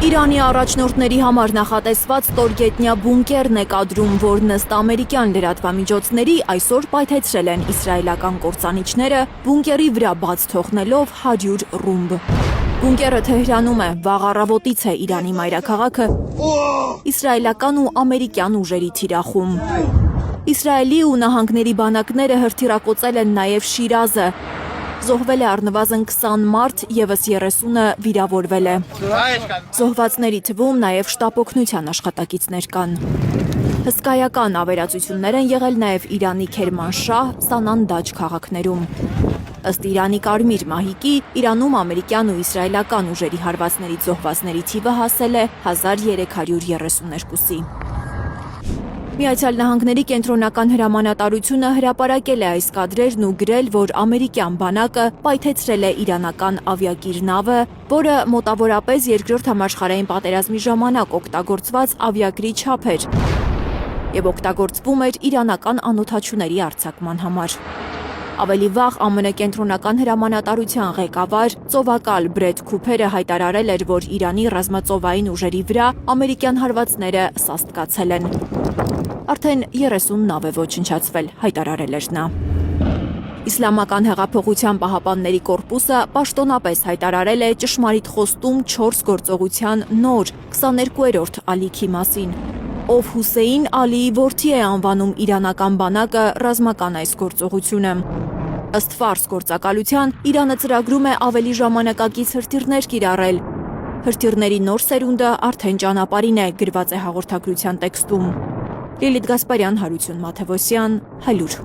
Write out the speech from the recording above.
Իրանի առաջնորդների համար նախատեսված ստորգետնյա բունկերն է կադրում, որն ըստ ամերիկյան լրատվամիջոցների այսօր պայթեցրել են իսրայելական կործանիչները, բունկերի վրա բաց թողնելով 100 ռումբ։ Բունկերը Թեհրանում է, վաղ առավոտից է Իրանի մայրաքաղաքը իսրայելական ու ամերիկյան ուժերի թիրախում։ Իսրայելի ու նահանգների բանակները հրթիռակոծել են նաև Շիրազը։ Զոհվել է առնվազն 20 մարդ, ևս 30-ը վիրավորվել է։ Զոհվածների թվում նաև շտապօգնության աշխատակիցներ կան։ Հսկայական ավերածություններ են եղել նաև Իրանի Քերմանշահ, Սանանդաջ քաղաքներում։ Ըստ Իրանի Կարմիր մահիկի, Իրանում ամերիկյան ու իսրայելական ուժերի հարվածներից զոհվածների թիվը հասել է 1332-ի։ Միացյալ Նահանգների կենտրոնական հրամանատարությունը հրապարակել է այս կադրերն ու գրել, որ ամերիկյան բանակը պայթեցրել է իրանական ավիակիր նավը, որը մոտավորապես Երկրորդ համաշխարհային պատերազմի ժամանակ օգտագործված ավիակրի չափ էր և օգտագործվում էր իրանական անօդաչուների արձակման համար։ Ավելի վաղ ԱՄՆ կենտրոնական հրամանատարության ղեկավար ծովակալ Բրեդ Քուփերը հայտարարել էր, որ Իրանի ռազմածովային ուժերի վրա ամերիկյան հարվածները սաստկացել են։ Արդեն 30 նավ է ոչնչացվել, հայտարարել էր նա։ Իսլամական հեղափոխության պահապանների կորպուսը պաշտոնապես հայտարարել է ճշմարիտ խոստում 4 գործողության նոր 22-րդ ալիքի մասին։ Ով Հուսեյն Ալիի որդի է անվանում իրանական բանակը ռազմական այս գործողությունը։ Ըստ Ֆարս գործակալության, Իրանը ծրագրում է ավելի ժամանակակից հրթիռներ կիրառել։ Հրթիռների նոր սերունդը արդեն ճանապարհին է, գրված է հաղորդագրության տեքստում։ Լիլիթ Գասպարյան, Հարություն Մաթևոսյան, Հայլուր։